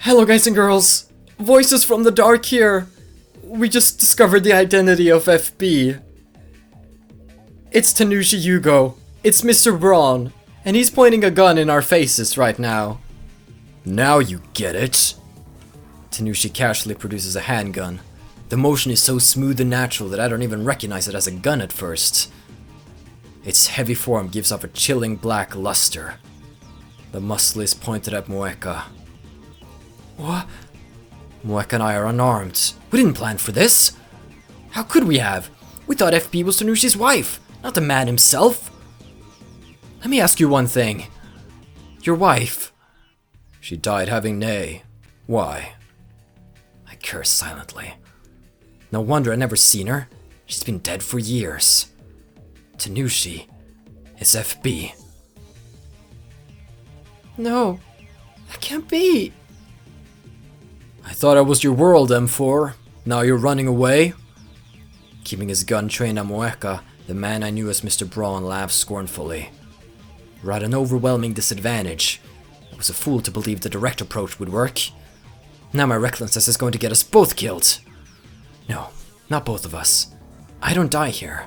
Hello guys and girls, Voices from the Dark here. We just discovered the identity of FB. It's Tanushi Yugo. It's Mr. Braun. And he's pointing a gun in our faces right now. Now you get it. Tanushi casually produces a handgun. The motion is so smooth and natural that I don't even recognize it as a gun at first. Its heavy form gives off a chilling black luster. The muzzle is pointed at Moeka. What? Moeka and I are unarmed. We didn't plan for this. How could we have? We thought FB was Tanushi's wife, not the man himself. Let me ask you one thing. Your wife. She died having Nay. Why? I curse silently. No wonder I never seen her. She's been dead for years. Tanushi is FB. No, that can't be. I thought I was your world, M4. Now you're running away? Keeping his gun trained on Moeka, the man I knew as Mr. Braun laughed scornfully. We're at an overwhelming disadvantage. I was a fool to believe the direct approach would work. Now my recklessness is going to get us both killed. No, not both of us. I don't die here.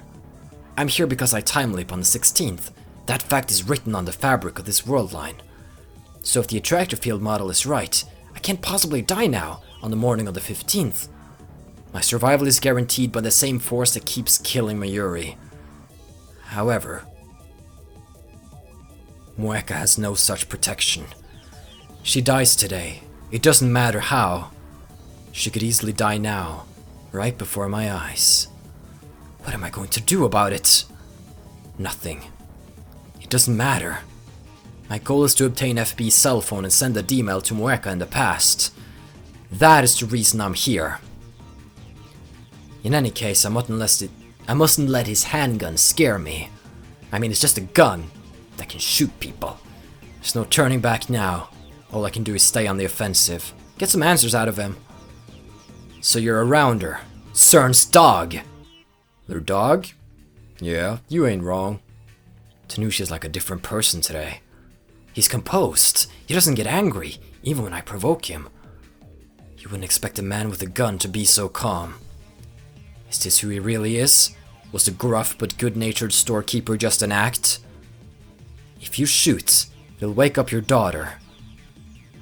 I'm here because I time leap on the 16th. That fact is written on the fabric of this worldline. So if the attractor field model is right, I can't possibly die now, on the morning of the 15th. My survival is guaranteed by the same force that keeps killing Mayuri. However, Moeka has no such protection. She dies today. It doesn't matter how. She could easily die now, right before my eyes. What am I going to do about it? Nothing. It doesn't matter. My goal is to obtain FB's cell phone and send a D-mail to Moeka in the past. That is the reason I'm here. In any case, I mustn't let his handgun scare me. I mean, it's just a gun that can shoot people. There's no turning back now. All I can do is stay on the offensive. Get some answers out of him. So you're a rounder. CERN's dog. Their dog? Yeah, you ain't wrong. Tanushi's like a different person today. He's composed. He doesn't get angry, even when I provoke him. You wouldn't expect a man with a gun to be so calm. Is this who he really is? Was the gruff but good-natured storekeeper just an act? If you shoot, you'll wake up your daughter.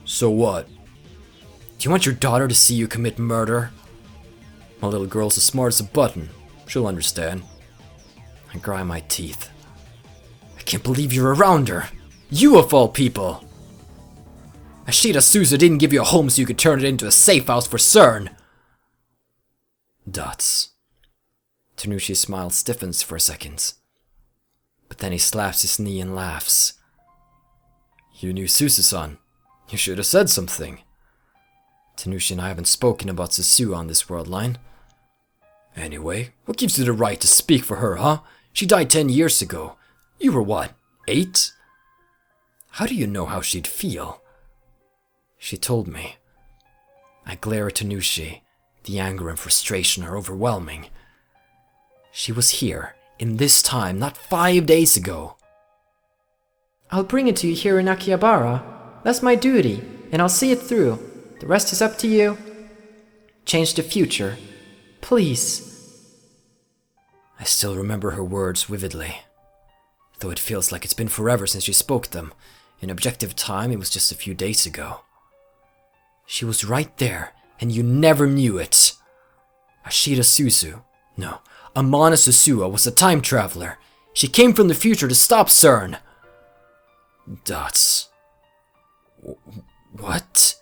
So what? Do you want your daughter to see you commit murder? My little girl's as smart as a button. She'll understand. I grind my teeth. I can't believe you're around her. You of all people! Ashita Suzu didn't give you a home so you could turn it into a safe house for CERN! Dots. Tanushi's smile stiffens for a second. But then he slaps his knee and laughs. You knew Suzu-san. You should have said something. Tanushi and I haven't spoken about Suzu on this world line. Anyway, what gives you the right to speak for her, huh? She died 10 years ago. You were what, 8? How do you know how she'd feel? She told me. I glare at Tanushi. The anger and frustration are overwhelming. She was here, in this time, not 5 days ago. I'll bring it to you here in Akihabara. That's my duty, and I'll see it through. The rest is up to you. Change the future. Please. I still remember her words vividly. Though it feels like it's been forever since she spoke them. In objective time, it was just a few days ago. She was right there, and you never knew it. Ashita Suzu, no, Amana Susua was a time traveler. She came from the future to stop CERN. Dots. What?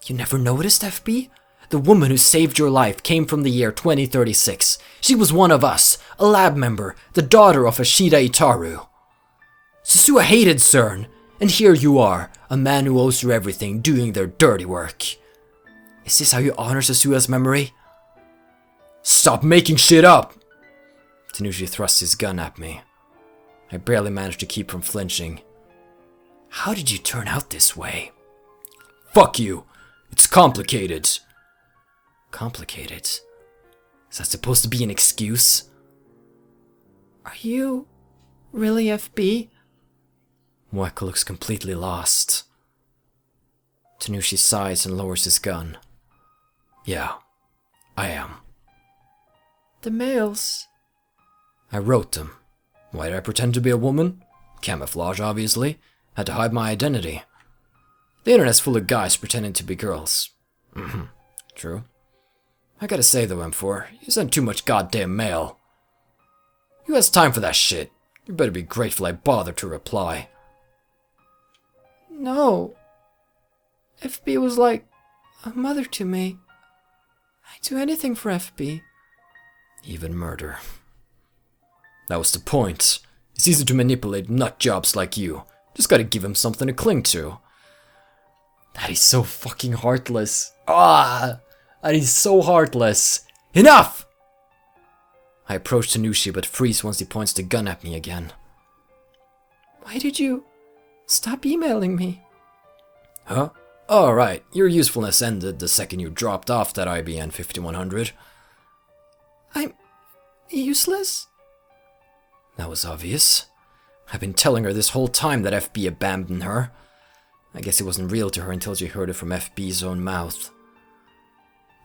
You never noticed, FB? The woman who saved your life came from the year 2036. She was one of us, a lab member, the daughter of Ashita Itaru. Susua hated CERN, and here you are, a man who owes her everything, doing their dirty work. Is this how you honor Susua's memory? Stop making shit up! Tanushi thrusts his gun at me. I barely managed to keep from flinching. How did you turn out this way? Fuck you! It's complicated. Complicated? Is that supposed to be an excuse? Are you really FB? Moeka looks completely lost. Tanushi sighs and lowers his gun. Yeah, I am. The mails. I wrote them. Why did I pretend to be a woman? Camouflage, obviously. Had to hide my identity. The internet's full of guys pretending to be girls. True. I gotta say though, M4, you send too much goddamn mail. Who has time for that shit? You better be grateful I bothered to reply. No. FB was like a mother to me. I'd do anything for FB. Even murder. That was the point. It's easy to manipulate nut jobs like you. Just gotta give him something to cling to. That is so fucking heartless. That is so heartless. Enough! I approach Tanushi but freeze once he points the gun at me again. Why did you stop emailing me? Huh? Oh, right. Your usefulness ended the second you dropped off that IBN 5100. I'm useless? That was obvious. I've been telling her this whole time that FB abandoned her. I guess it wasn't real to her until she heard it from FB's own mouth.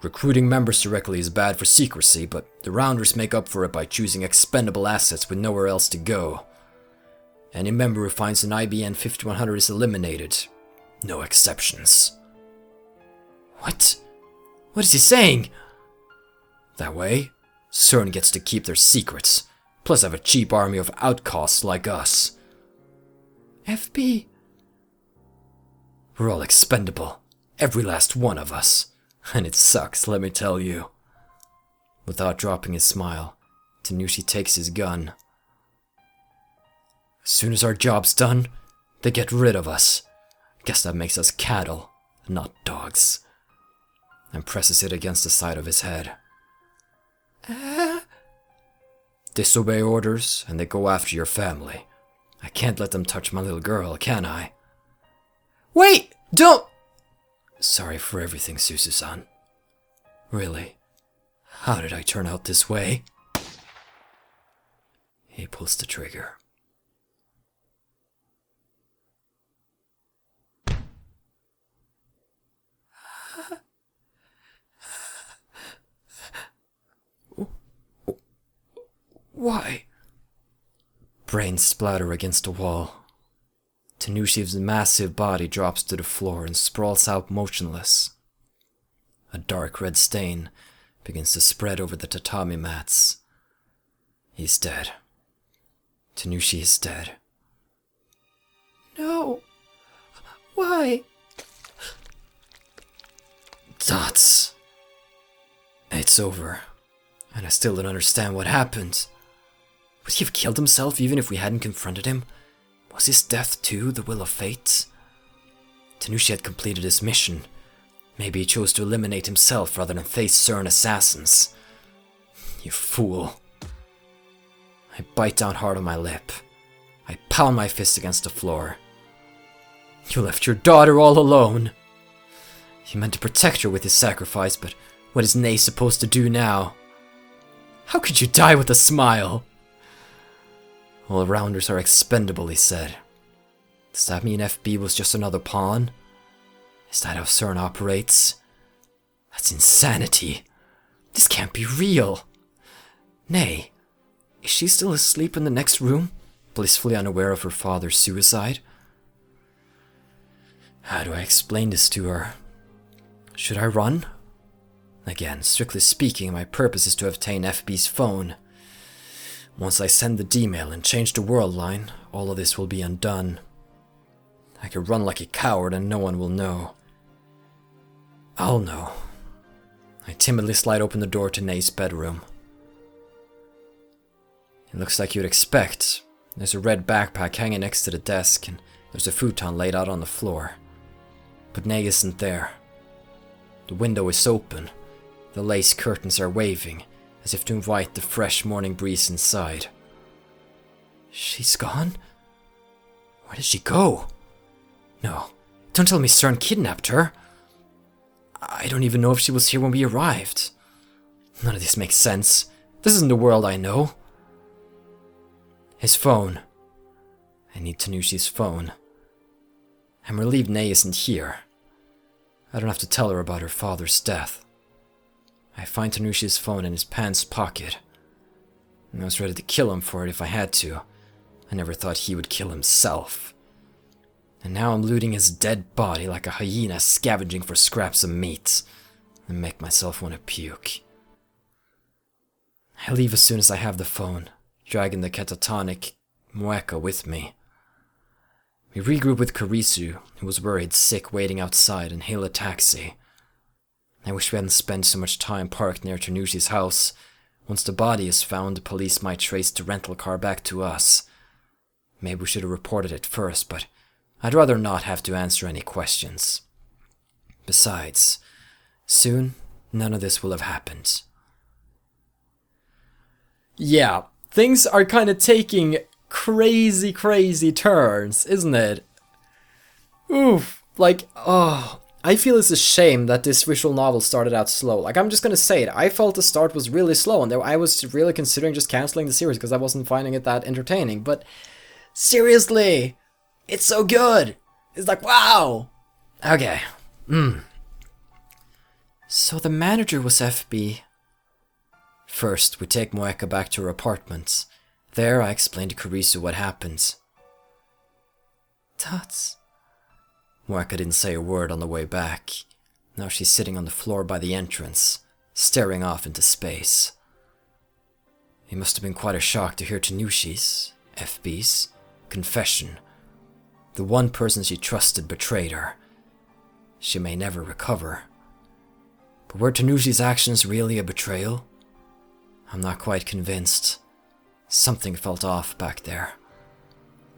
Recruiting members directly is bad for secrecy, but the Rounders make up for it by choosing expendable assets with nowhere else to go. Any member who finds an IBN 5100 is eliminated. No exceptions. What? What is he saying? That way, CERN gets to keep their secrets, plus have a cheap army of outcasts like us. FB. We're all expendable. Every last one of us. And it sucks, let me tell you. Without dropping his smile, Tanushi takes his gun. As soon as our job's done, they get rid of us. Guess that makes us cattle, not dogs. And presses it against the side of his head. Disobey orders, and they go after your family. I can't let them touch my little girl, can I? Wait! Don't! Sorry for everything, Susu-san. Really? How did I turn out this way? He pulls the trigger. Why? Brains splatter against the wall. Tanushi's massive body drops to the floor and sprawls out motionless. A dark red stain begins to spread over the tatami mats. He's dead. Tanushi is dead. No. Why? Dots. It's over. And I still don't understand what happened. Would he have killed himself even if we hadn't confronted him? Was his death too the will of fate? Tanushi had completed his mission. Maybe he chose to eliminate himself rather than face CERN assassins. You fool. I bite down hard on my lip. I pound my fist against the floor. You left your daughter all alone. You meant to protect her with his sacrifice, but what is Nei supposed to do now? How could you die with a smile? All Rounders are expendable, he said. Does that mean FB was just another pawn? Is that how CERN operates? That's insanity. This can't be real. Nei, is she still asleep in the next room, blissfully unaware of her father's suicide? How do I explain this to her? Should I run? Again, strictly speaking, my purpose is to obtain FB's phone. Once I send the D-mail and change the world line, all of this will be undone. I could run like a coward and no one will know. I'll know. I timidly slide open the door to Nei's bedroom. It looks like you'd expect. There's a red backpack hanging next to the desk and there's a futon laid out on the floor. But Nei isn't there. The window is open. The lace curtains are waving, as if to invite the fresh morning breeze inside. She's gone? Where did she go? No, don't tell me CERN kidnapped her. I don't even know if she was here when we arrived. None of this makes sense. This isn't the world I know. His phone. I need Tanushi's phone. I'm relieved Nei isn't here. I don't have to tell her about her father's death. I find Tanushi's phone in his pants pocket. I was ready to kill him for it if I had to. I never thought he would kill himself. And now I'm looting his dead body like a hyena scavenging for scraps of meat. And make myself want to puke. I leave as soon as I have the phone, dragging the catatonic Mueka with me. We regroup with Kurisu, who was worried sick waiting outside, and hail a taxi. I wish we hadn't spent so much time parked near Tanushi's house. Once the body is found, the police might trace the rental car back to us. Maybe we should have reported it first, but I'd rather not have to answer any questions. Besides, soon, none of this will have happened. Yeah, things are kind of taking crazy turns, isn't it? Oof, like, oh, I feel it's a shame that this visual novel started out slow. Like, I'm just gonna say it, I felt the start was really slow, and I was really considering just cancelling the series because I wasn't finding it that entertaining, but seriously, it's so good! It's like, wow! Okay, So the manager was FB. First, we take Mueka back to her apartment. There, I explain to Kurisu what happened. Tots. Mueka didn't say a word on the way back. Now she's sitting on the floor by the entrance, staring off into space. It must have been quite a shock to hear Tanushi's, FB's, confession. The one person she trusted betrayed her. She may never recover. But were Tanushi's actions really a betrayal? I'm not quite convinced. Something felt off back there.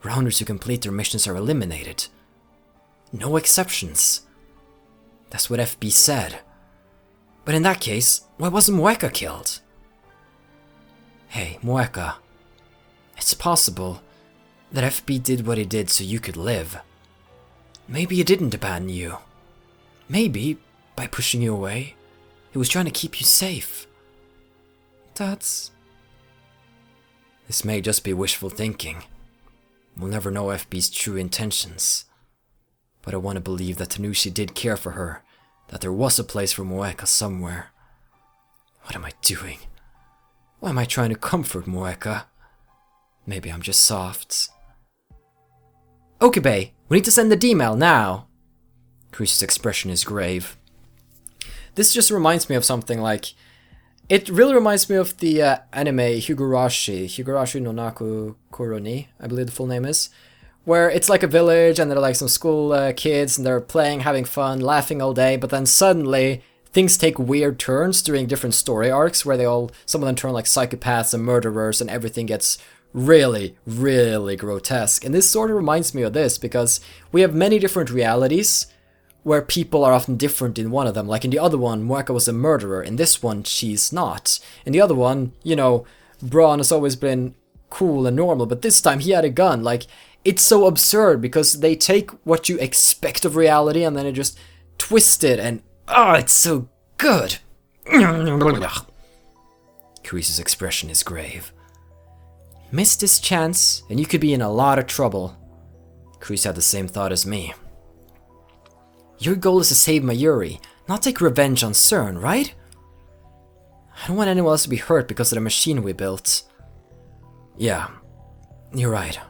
Rounders who complete their missions are eliminated. No exceptions. That's what FB said. But in that case, why wasn't Mueka killed? Hey, Mueka. It's possible that FB did what he did so you could live. Maybe he didn't abandon you. Maybe, by pushing you away, he was trying to keep you safe. This may just be wishful thinking. We'll never know FB's true intentions. But I want to believe that Tanushi did care for her, that there was a place for Mueka somewhere. What am I doing? Why am I trying to comfort Mueka? Maybe I'm just soft. Okabe, we need to send the D-mail now. Kurisu's expression is grave. This just reminds me of something like... It really reminds me of the anime Higurashi no Naku Kuroni, I believe the full name is, where it's like a village and they're like some school kids and they're playing, having fun, laughing all day, but then suddenly things take weird turns during different story arcs where some of them turn like psychopaths and murderers and everything gets really grotesque. And this sort of reminds me of this because we have many different realities where people are often different in one of them. Like in the other one, Mueka was a murderer. In this one, she's not. In the other one, you know, Braun has always been cool and normal, but this time he had a gun. Like, it's so absurd because they take what you expect of reality and then it just twist it and, it's so good. Kurisu's expression is grave. Miss this chance and you could be in a lot of trouble. Kurisu had the same thought as me. Your goal is to save Mayuri, not take revenge on CERN, right? I don't want anyone else to be hurt because of the machine we built. Yeah, you're right.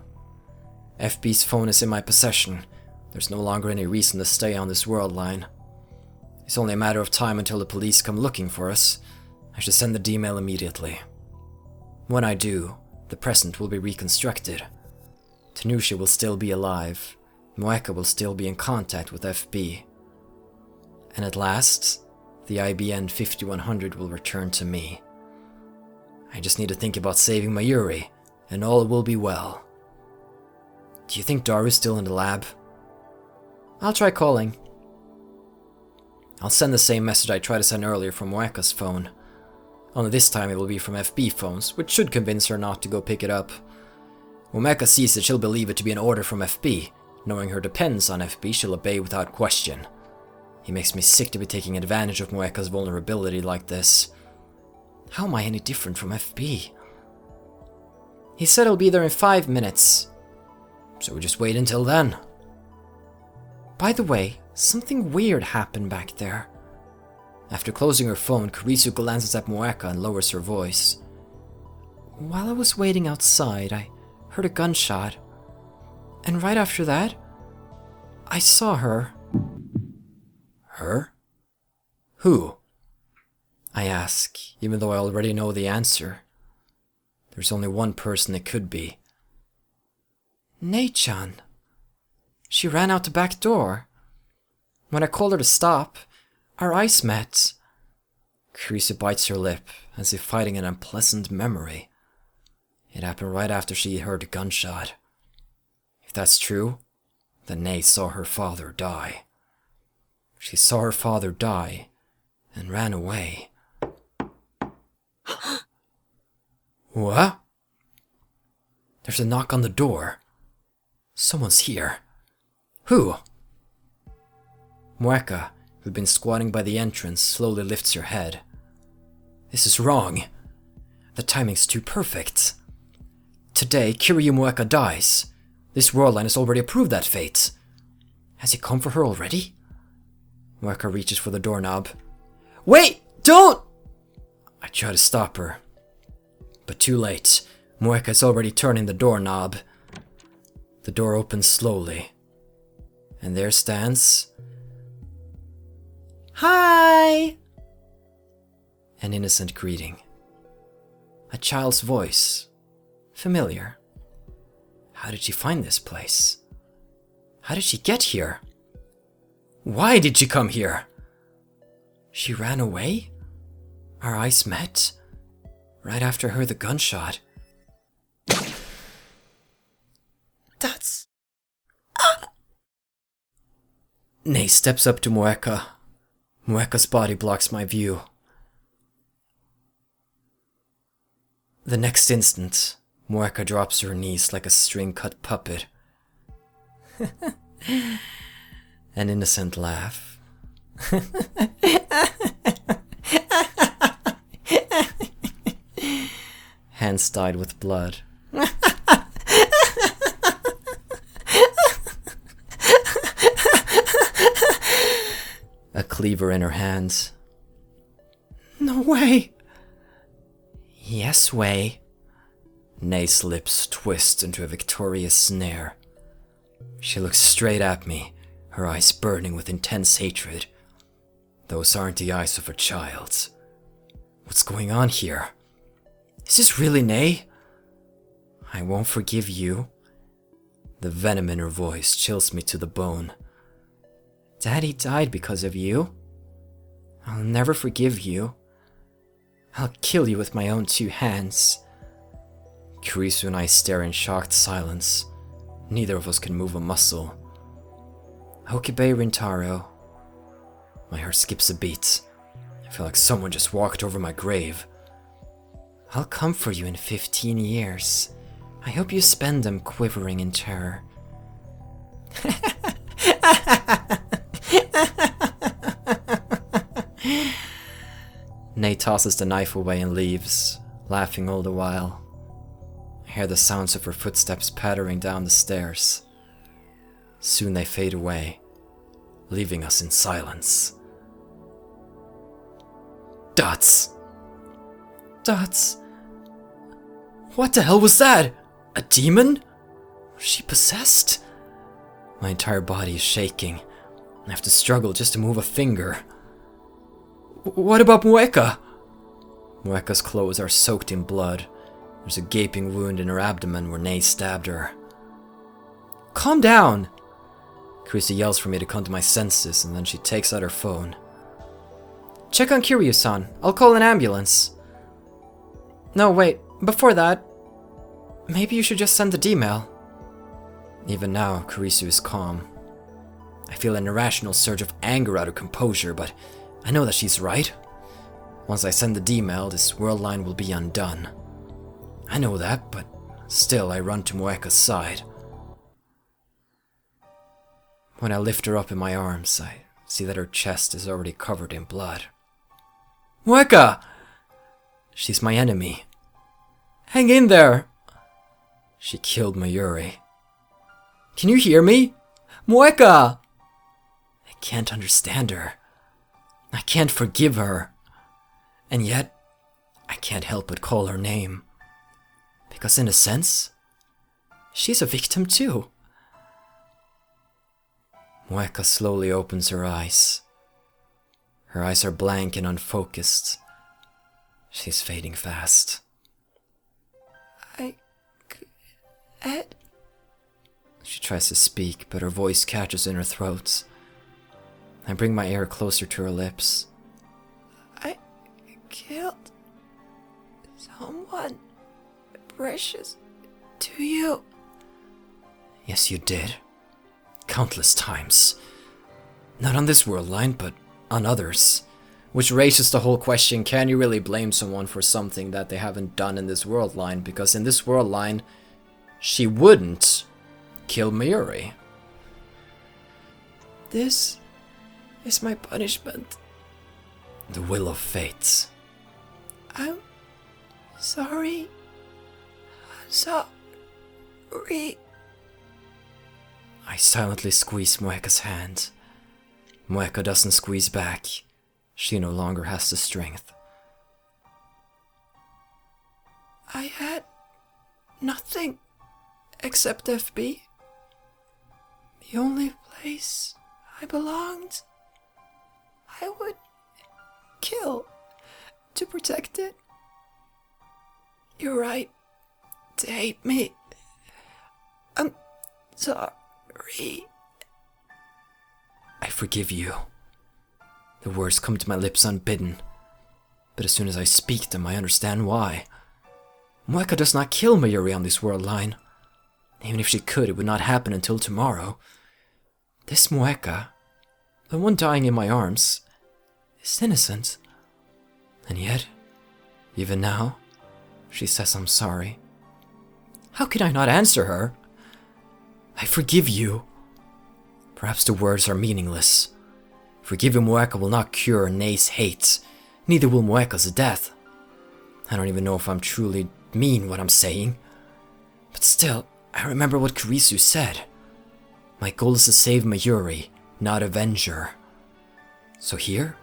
FB's phone is in my possession. There's no longer any reason to stay on this world line. It's only a matter of time until the police come looking for us. I should send the D-mail immediately. When I do, the present will be reconstructed. Tanushi will still be alive. Mueka will still be in contact with FB. And at last, the IBN 5100 will return to me. I just need to think about saving Mayuri, and all will be well. Do you think Daru's still in the lab? I'll try calling. I'll send the same message I tried to send earlier from Mueka's phone. Only this time it will be from FB phones, which should convince her not to go pick it up. When Mueka sees it, she'll believe it to be an order from FB. Knowing her depends on FB, she'll obey without question. It makes me sick to be taking advantage of Mueka's vulnerability like this. How am I any different from FB? He said he'll be there in 5 minutes. So we just wait until then. By the way, Something weird happened back there. After closing her phone, Kurisu glances at Moeka and lowers her voice. While I was waiting outside, I heard a gunshot. And right after that, I saw her. Her? Who? I ask, even though I already know the answer. There's only one person it could be. Nei-chan. She ran out the back door. When I called her to stop, our eyes met. Kurisu bites her lip, as if fighting an unpleasant memory. It happened right after she heard a gunshot. If that's true, then Nei saw her father die. She saw her father die and ran away. What? There's a knock on the door. Someone's here. Who? Moeka, who'd been squatting by the entrance, slowly lifts her head. This is wrong. The timing's too perfect. Today, Kiryu Moeka dies. This worldline has already approved that fate. Has he come for her already? Moeka reaches for the doorknob. Wait! Don't! I try to stop her. But too late. Moeka is already turning the doorknob. The door opens slowly. And there stands... Hi! An innocent greeting. A child's voice. Familiar. How did she find this place? How did she get here? Why did she come here? She ran away? Our eyes met? Right after I heard the gunshot. That's... Nei steps up to Moeka. Moeka's body blocks my view. The next instant, Moeka drops to her knees like a string-cut puppet. An innocent laugh. Hands dyed with blood. A cleaver in her hand. No way! Yes way. Nei's lips twist into a victorious snare. She looks straight at me, her eyes burning with intense hatred. Those aren't the eyes of a child. What's going on here? Is this really Nei? I won't forgive you. The venom in her voice chills me to the bone. Daddy died because of you. I'll never forgive you. I'll kill you with my own 2 hands. Kurisu and I stare in shocked silence. Neither of us can move a muscle. Hokibei Rintaro. My heart skips a beat. I feel like someone just walked over my grave. I'll come for you in 15 years. I hope you spend them quivering in terror. Nei tosses the knife away and leaves, laughing all the while. I hear the sounds of her footsteps pattering down the stairs. Soon they fade away, leaving us in silence. Dots! Dots! What the hell was that? A demon? Was she possessed? My entire body is shaking. I have to struggle just to move a finger. What about Moeka? Moeka's clothes are soaked in blood. There's a gaping wound in her abdomen where Nei stabbed her. Calm down! Kurisu yells for me to come to my senses, and then she takes out her phone. Check on Kiryu-san. I'll call an ambulance. No, wait. Before that, maybe you should just send the email. Even now, Kurisu is calm. I feel an irrational surge of anger out of composure, but I know that she's right. Once I send the D-mail, this world line will be undone. I know that, but still I run to Moeka's side. When I lift her up in my arms, I see that her chest is already covered in blood. Moeka! She's my enemy. Hang in there! She killed Mayuri. Can you hear me? Moeka! I can't understand her. I can't forgive her. And yet, I can't help but call her name. Because in a sense, she's a victim too. Moeka slowly opens her eyes. Her eyes are blank and unfocused. She's fading fast. Ed? She tries to speak, but her voice catches in her throat. I bring my ear closer to her lips. I killed someone precious to you. Yes, you did. Countless times. Not on this world line, but on others. Which raises the whole question, can you really blame someone for something that they haven't done in this world line? Because in this world line, she wouldn't kill Mayuri. This is my punishment. The will of fate. I'm sorry. I'm sorry. I silently squeeze Moeka's hand. Moeka doesn't squeeze back. She no longer has the strength. I had nothing except FB. The only place I belonged. I would kill to protect it. You're right to hate me. I'm sorry. I forgive you. The words come to my lips unbidden, but as soon as I speak them, I understand why. Moeka does not kill Mayuri on this world line. Even if she could, it would not happen until tomorrow. This Moeka, the one dying in my arms, is innocent. And yet, even now, she says I'm sorry. How can I not answer her? I forgive you. Perhaps the words are meaningless. Forgiving Moeka will not cure Nei's hate. Neither will Moeka's death. I don't even know if I'm truly mean what I'm saying. But still, I remember what Kurisu said. My goal is to save Mayuri, not avenge her. So here,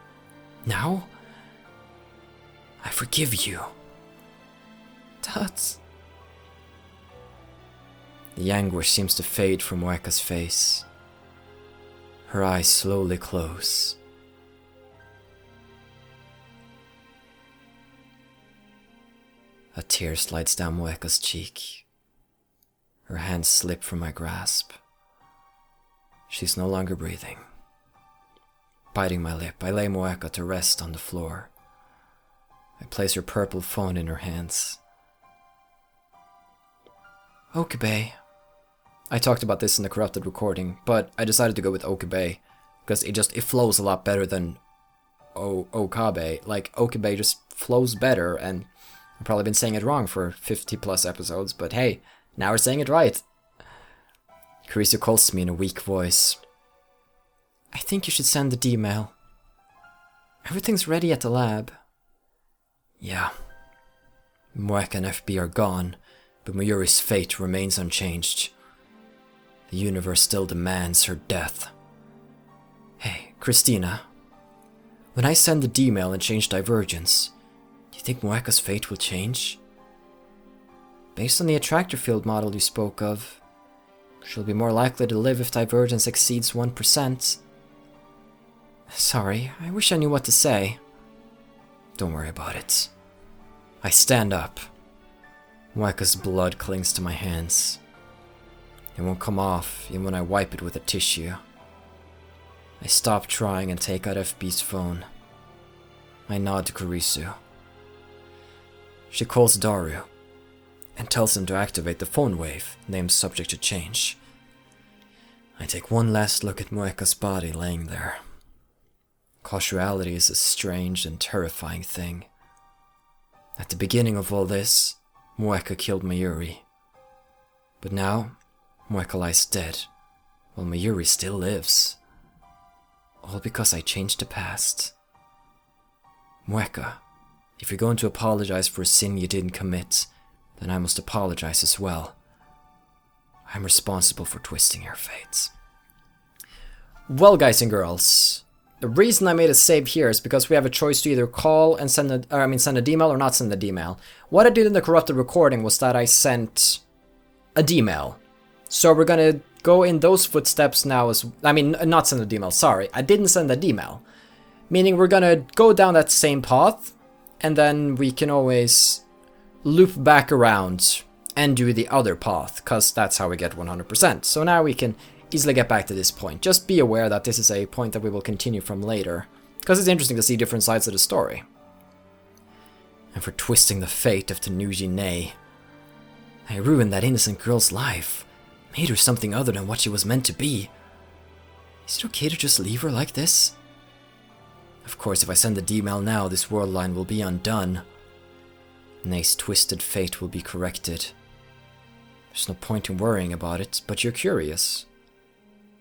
now, I forgive you. That's... The anguish seems to fade from Moeka's face. Her eyes slowly close. A tear slides down Moeka's cheek. Her hands slip from my grasp. She's no longer breathing. Biting my lip, I lay Moeka to rest on the floor. I place her purple phone in her hands. Okabe. I talked about this in the corrupted recording, but I decided to go with Okabe because it flows a lot better than Okabe. Like, Okabe just flows better, and I've probably been saying it wrong for 50 plus episodes, but hey, now we're saying it right. Kurisu calls to me in a weak voice. I think you should send the D-mail. Everything's ready at the lab. Yeah. Moeka and FB are gone, but Mayuri's fate remains unchanged. The universe still demands her death. Hey, Christina. When I send the D-mail and change divergence, do you think Moeka's fate will change? Based on the attractor field model you spoke of, she'll be more likely to live if divergence exceeds 1%. Sorry, I wish I knew what to say. Don't worry about it. I stand up. Moeka's blood clings to my hands. It won't come off even when I wipe it with a tissue. I stop trying and take out FB's phone. I nod to Kurisu. She calls Daru and tells him to activate the phone wave, named subject to change. I take one last look at Moeka's body laying there. Causality is a strange and terrifying thing. At the beginning of all this, Moeka killed Mayuri. But now, Moeka lies dead, while Mayuri still lives. All because I changed the past. Moeka, if you're going to apologize for a sin you didn't commit, then I must apologize as well. I'm responsible for twisting your fates. Well, guys and girls, the reason I made a save here is because we have a choice to either call and send a D-mail or not send a D-mail. What I did in the corrupted recording was that I sent a D-mail. So we're gonna go in those footsteps now not send a D-mail, sorry. I didn't send a D-mail. Meaning we're gonna go down that same path, and then we can always loop back around and do the other path, because that's how we get 100%. So now we can easily get back to this point. Just be aware that this is a point that we will continue from later, because it's interesting to see different sides of the story. And for twisting the fate of Tanuji Nei, I ruined that innocent girl's life, made her something other than what she was meant to be. Is it okay to just leave her like this? Of course, if I send the D-mail now, this world line will be undone. Nei's twisted fate will be corrected. There's no point in worrying about it, but you're curious.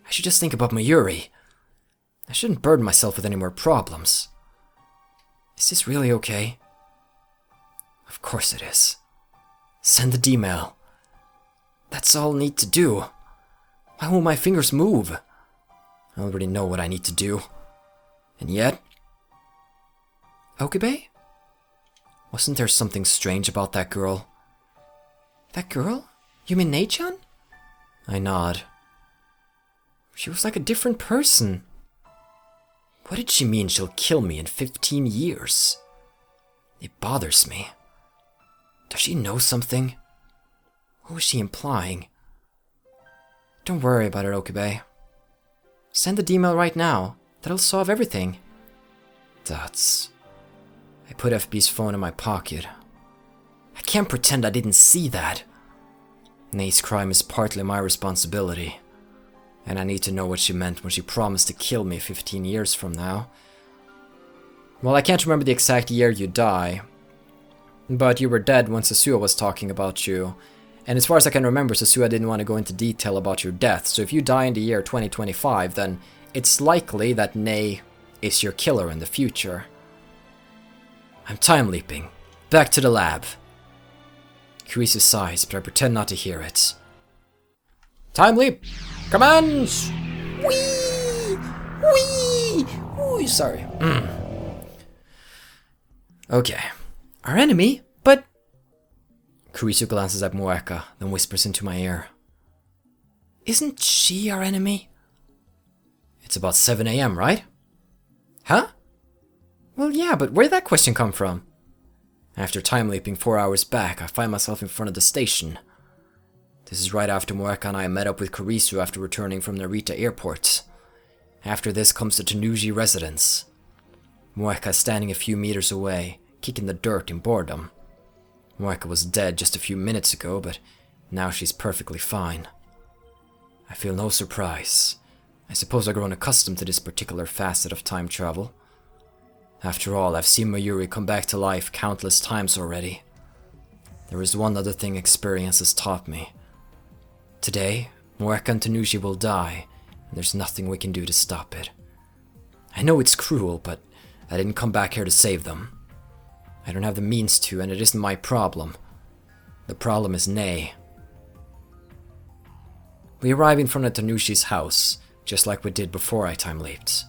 I should just think about Mayuri. I shouldn't burden myself with any more problems. Is this really okay? Of course it is. Send the D-mail. That's all I need to do. Why won't my fingers move? I already know what I need to do. And yet... Okabe? Wasn't there something strange about that girl? That girl? You mean Nei-chan? I nod. She was like a different person. What did she mean she'll kill me in 15 years? It bothers me. Does she know something? What was she implying? Don't worry about it, Okabe. Send the D-mail right now. That'll solve everything. Dots. I put FB's phone in my pocket. I can't pretend I didn't see that. Nei's crime is partly my responsibility. And I need to know what she meant when she promised to kill me 15 years from now. Well, I can't remember the exact year you die, but you were dead when Sasua was talking about you. And as far as I can remember, Sasua didn't want to go into detail about your death, so if you die in the year 2025, then it's likely that Nei is your killer in the future. I'm time leaping. Back to the lab. Kurisu sighs, but I pretend not to hear it. Time leap! Commands! Whee! Whee! Ooh, sorry. Okay. Our enemy? But... Kurisu glances at Moeka, then whispers into my ear. Isn't she our enemy? It's about 7 AM, right? Huh? Well, yeah, but where did that question come from? After time leaping 4 hours back, I find myself in front of the station. This is right after Moeka and I met up with Kurisu after returning from Narita Airport. After this comes the Tanuji residence. Moeka is standing a few meters away, kicking the dirt in boredom. Moeka was dead just a few minutes ago, but now she's perfectly fine. I feel no surprise. I suppose I've grown accustomed to this particular facet of time travel. After all, I've seen Mayuri come back to life countless times already. There is one other thing experience has taught me. Today, Moeka and Tanuji will die, and there's nothing we can do to stop it. I know it's cruel, but I didn't come back here to save them. I don't have the means to, and it isn't my problem. The problem is Nei. We arrive in front of Tanuji's house, just like we did before I time leaped.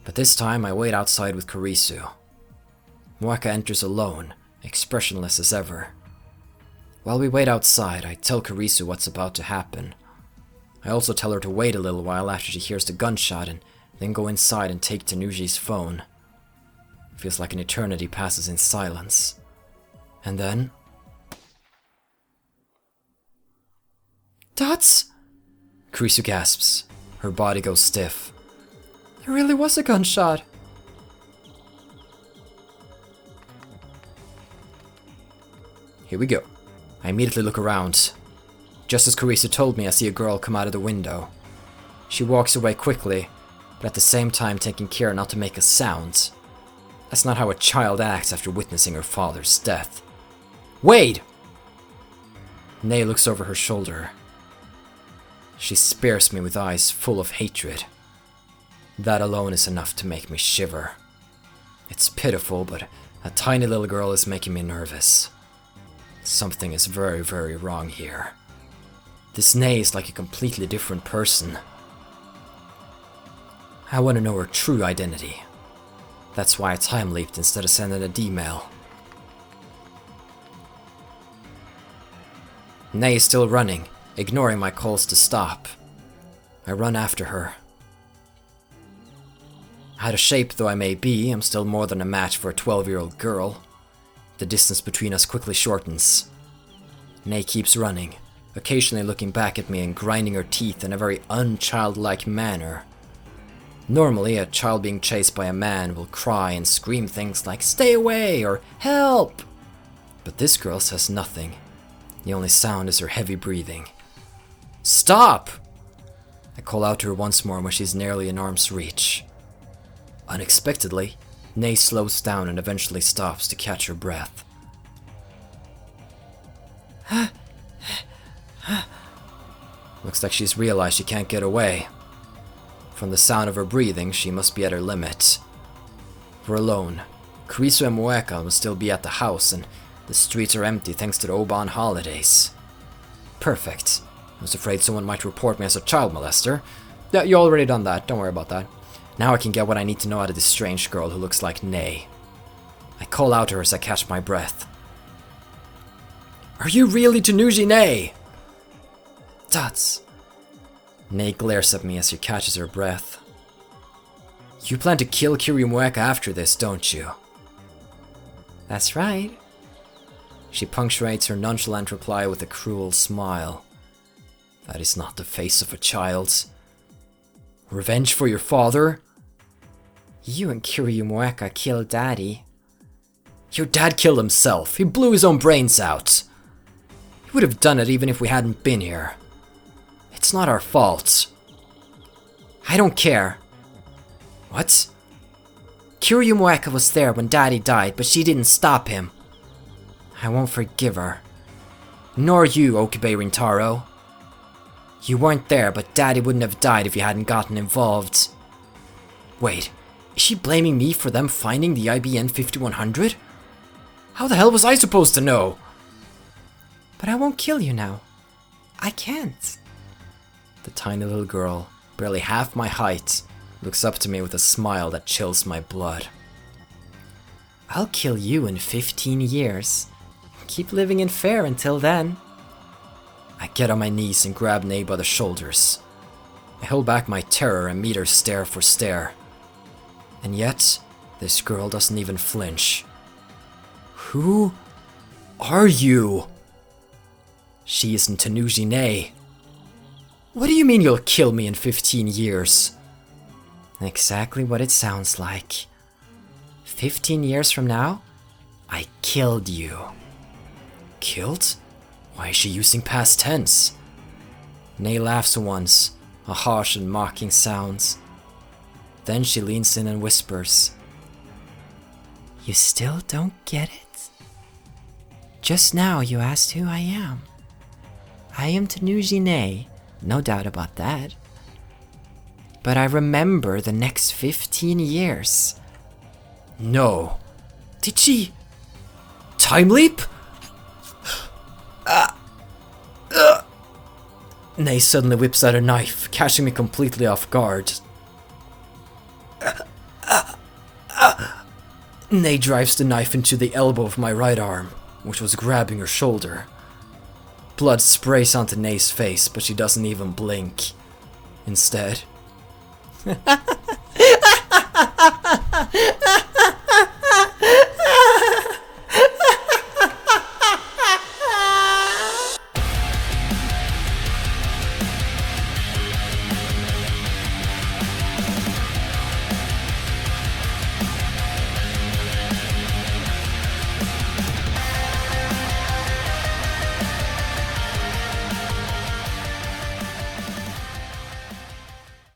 But this time I wait outside with Kurisu. Moeka enters alone, expressionless as ever. While we wait outside, I tell Kurisu what's about to happen. I also tell her to wait a little while after she hears the gunshot and then go inside and take Tanuji's phone. It feels like an eternity passes in silence. And then... Dots? Kurisu gasps. Her body goes stiff. There really was a gunshot. Here we go. I immediately look around. Just as Kurisu told me, I see a girl come out of the window. She walks away quickly, but at the same time taking care not to make a sound. That's not how a child acts after witnessing her father's death. Wait! Nei looks over her shoulder. She spares me with eyes full of hatred. That alone is enough to make me shiver. It's pitiful, but a tiny little girl is making me nervous. Something is very, very wrong here. This Nei is like a completely different person. I want to know her true identity. That's why I time leaped instead of sending a D-mail. Nay is still running, ignoring my calls to stop. I run after her. Out of shape though I may be, I'm still more than a match for a 12-year-old girl. The distance between us quickly shortens. Nay keeps running, occasionally looking back at me and grinding her teeth in a very unchildlike manner. Normally, a child being chased by a man will cry and scream things like "Stay away" or "Help!" But this girl says nothing. The only sound is her heavy breathing. "Stop!" I call out to her once more when she's nearly in arm's reach. Unexpectedly, Nay slows down and eventually stops to catch her breath. Looks like she's realized she can't get away. From the sound of her breathing, she must be at her limit. We're alone. Kriso and Mueka will still be at the house, and the streets are empty thanks to the Oban holidays. Perfect. I was afraid someone might report me as a child molester. Yeah, you already done that, don't worry about that. Now I can get what I need to know out of this strange girl who looks like Nay. I call out to her as I catch my breath. "Are you really Tanuji Nay?" "Tuts." Nay glares at me as she catches her breath. "You plan to kill Kiryumueka after this, don't you?" "That's right." She punctuates her nonchalant reply with a cruel smile. That is not the face of a child. "Revenge for your father?" "You and Kiryumueka killed Daddy." "Your dad killed himself. He blew his own brains out. He would have done it even if we hadn't been here. It's not our fault." "I don't care." "What?" "Kiryumueka was there when Daddy died, but she didn't stop him. I won't forgive her. Nor you, Okibe Rintaro. You weren't there, but Daddy wouldn't have died if you hadn't gotten involved." Wait, is she blaming me for them finding the IBN 5100? How the hell was I supposed to know? "But I won't kill you now. I can't." The tiny little girl, barely half my height, looks up to me with a smile that chills my blood. "I'll kill you in 15 years. Keep living in fear until then." I get on my knees and grab Nay by the shoulders. I hold back my terror and meet her stare for stare. And yet, this girl doesn't even flinch. "Who are you?" "She isn't Tanuji Nay." "What do you mean you'll kill me in 15 years? "Exactly what it sounds like. 15 years from now, I killed you." "Killed? Why is she using past tense?" Nay laughs once, a harsh and mocking sound. Then she leans in and whispers, "You still don't get it? Just now you asked who I am. I am Tanuji Nay, no doubt about that. But I remember the next 15 years. "No. Did she... time leap?" Nay suddenly whips out a knife, catching me completely off guard. Nay drives the knife into the elbow of my right arm, which was grabbing her shoulder. Blood sprays onto Nay's face, but she doesn't even blink. Instead...